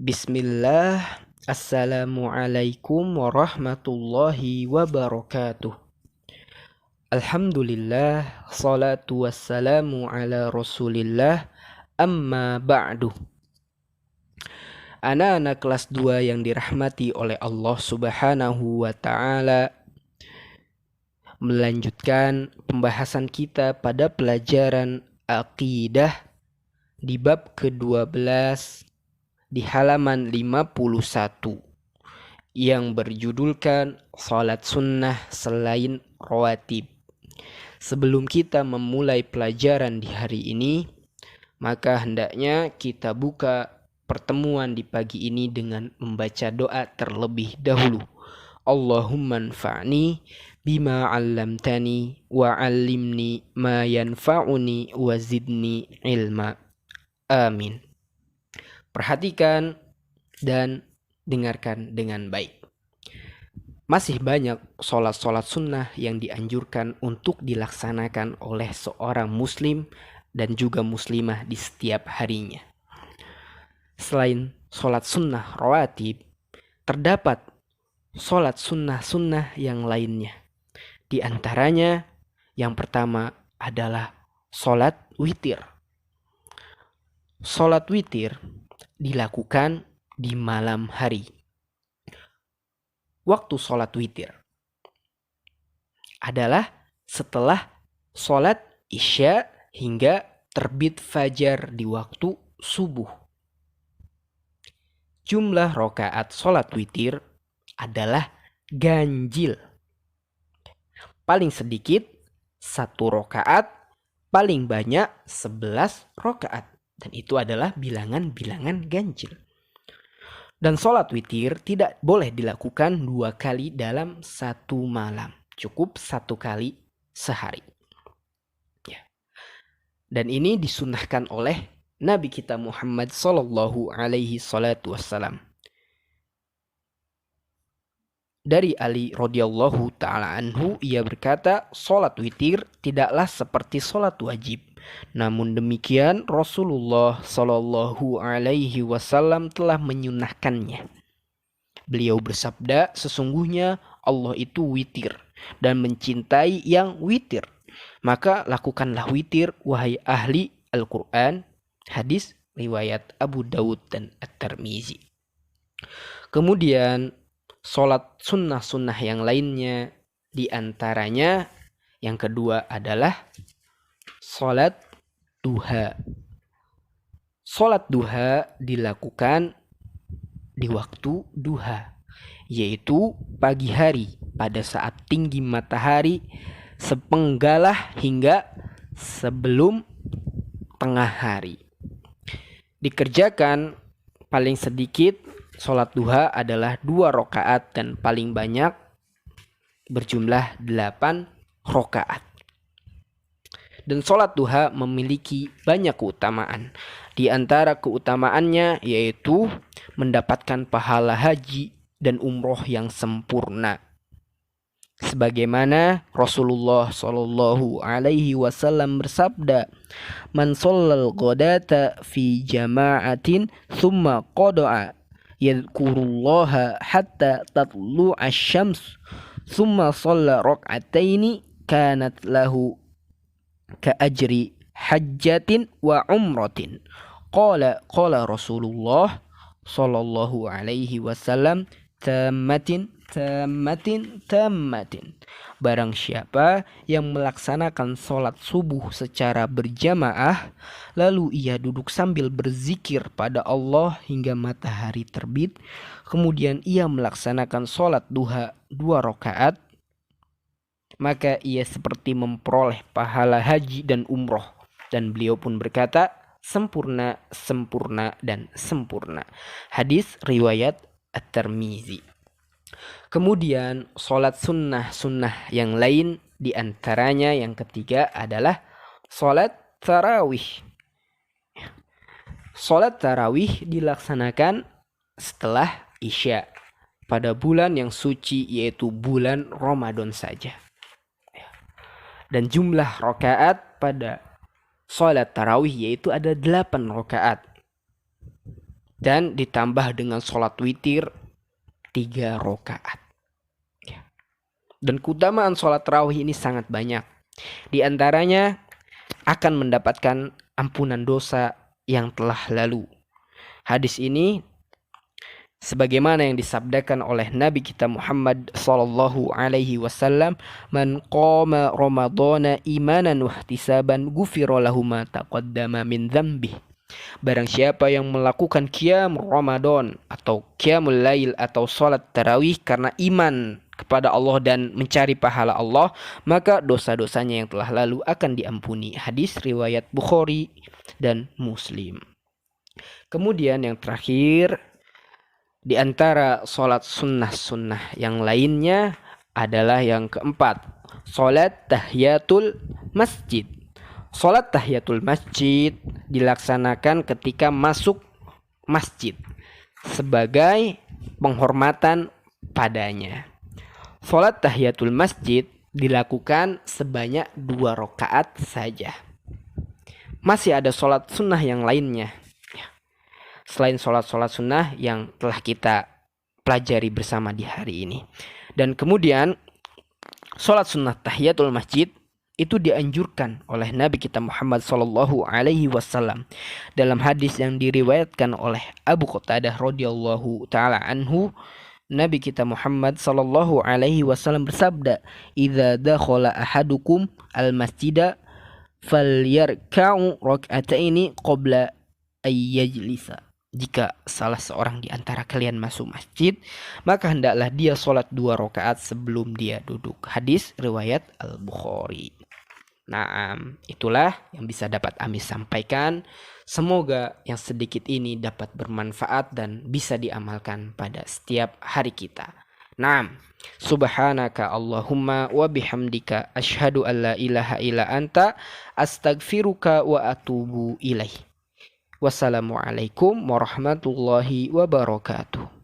Bismillah. Assalamualaikum warahmatullahi wabarakatuh. Alhamdulillah. Salatu wassalamu ala rasulillah. Amma ba'du. Anak-anak kelas 2 yang dirahmati oleh Allah subhanahu wa ta'ala, melanjutkan pembahasan kita pada pelajaran Aqidah di bab ke-12 di halaman 51 yang berjudulkan Salat Sunnah Selain Rawatib. Sebelum kita memulai pelajaran di hari ini, maka hendaknya kita buka pertemuan di pagi ini dengan membaca doa terlebih dahulu. Allahumma anfa'ni bima 'allamtani wa 'allimni ma yanfa'uni wa zidni ilma. Amin. Perhatikan dan dengarkan dengan baik. Masih banyak sholat-sholat sunnah yang dianjurkan untuk dilaksanakan oleh seorang muslim dan juga muslimah di setiap harinya. Selain sholat sunnah rawatib, terdapat sholat sunnah-sunnah yang lainnya. Di antaranya yang pertama adalah sholat witir. Sholat witir dilakukan di malam hari. Waktu sholat witir adalah setelah sholat isya hingga terbit fajar di waktu subuh. Jumlah rakaat sholat witir adalah ganjil. Paling sedikit 1 rakaat, paling banyak 11 rakaat. Dan itu adalah bilangan-bilangan ganjil. Dan sholat witir tidak boleh dilakukan 2 kali dalam 1 malam. Cukup 1 kali sehari. Ya. Dan ini disunnahkan oleh Nabi kita Muhammad sallallahu alaihi salatu wassalam. Dari Ali radhiyallahu ta'ala anhu, ia berkata, sholat witir tidaklah seperti sholat wajib. Namun demikian Rasulullah sallallahu alaihi wasallam telah menyunahkannya. Beliau bersabda, sesungguhnya Allah itu witir dan mencintai yang witir. Maka lakukanlah witir, wahai ahli Al-Quran. Hadis riwayat Abu Dawud dan At-Tirmizi. Kemudian sholat sunnah-sunnah yang lainnya, di antaranya yang kedua adalah sholat duha. Sholat duha dilakukan di waktu duha, yaitu pagi hari pada saat tinggi matahari sepenggalah hingga sebelum tengah hari. Dikerjakan paling sedikit sholat duha adalah 2 rakaat dan paling banyak berjumlah 8 rakaat. Dan sholat duha memiliki banyak keutamaan. Di antara keutamaannya yaitu mendapatkan pahala haji dan umroh yang sempurna. Sebagaimana Rasulullah sallallahu alaihi wasallam bersabda, "Man shallal ghadata fi jama'atin thumma qada'a yadhkurullaha hatta tatlu'a asy-syams thumma shalla rak'ataini kanat lahu ka ajri hajjatin wa umratin." Qala Rasulullah sallallahu alaihi wasallam, tammatin. Barang siapa yang melaksanakan sholat subuh secara berjamaah, lalu ia duduk sambil berzikir pada Allah hingga matahari terbit, kemudian ia melaksanakan sholat duha 2 rakaat, maka ia seperti memperoleh pahala haji dan umroh. Dan beliau pun berkata, sempurna, sempurna, dan sempurna. Hadis riwayat At-Tirmizi. Kemudian sholat sunnah-sunnah yang lain, diantaranya yang ketiga adalah sholat tarawih. Sholat tarawih dilaksanakan setelah isya pada bulan yang suci, yaitu bulan Ramadan saja. Dan jumlah rakaat pada sholat tarawih yaitu ada 8 rakaat. dan ditambah dengan sholat witir 3 rakaat. Dan keutamaan sholat tarawih ini sangat banyak. Di antaranya akan mendapatkan ampunan dosa yang telah lalu. Hadis ini sebagaimana yang disabdakan oleh Nabi kita Muhammad sallallahu alaihi wasallam, "Man qama ramadhana imanan wa ihtisaban ghufira lahu ma taqaddama min dzambihi." Barang siapa yang melakukan qiyam Ramadan atau qiyamul lail atau salat tarawih karena iman kepada Allah dan mencari pahala Allah, maka dosa-dosanya yang telah lalu akan diampuni. Hadis riwayat Bukhari dan Muslim. Kemudian yang terakhir, di antara sholat sunnah-sunnah yang lainnya adalah yang keempat, sholat tahiyatul masjid. Sholat tahiyatul masjid dilaksanakan ketika masuk masjid sebagai penghormatan padanya. Sholat tahiyatul masjid dilakukan sebanyak 2 rakaat saja. Masih ada sholat sunnah yang lainnya selain sholat-sholat sunnah yang telah kita pelajari bersama di hari ini. Dan kemudian sholat sunnah tahiyatul masjid itu dianjurkan oleh Nabi kita Muhammad sallallahu alaihi wasallam dalam hadis yang diriwayatkan oleh Abu Qatadah radhiyallahu taala anhu. Nabi kita Muhammad sallallahu alaihi wasallam bersabda, "Idza dakhala ahadukum al-masjida falyarka'u rak'ataini qabla ayyajlisa." Jika salah seorang di antara kalian masuk masjid, maka hendaklah dia sholat 2 rakaat sebelum dia duduk. Hadis riwayat Al-Bukhari. Nah, itulah yang bisa dapat Ami sampaikan. Semoga yang sedikit ini dapat bermanfaat dan bisa diamalkan pada setiap hari kita. Nah, subhanaka Allahumma wa bihamdika asyhadu an la ilaha illa anta astaghfiruka wa atubu ilaih. Wassalamualaikum warahmatullahi wabarakatuh.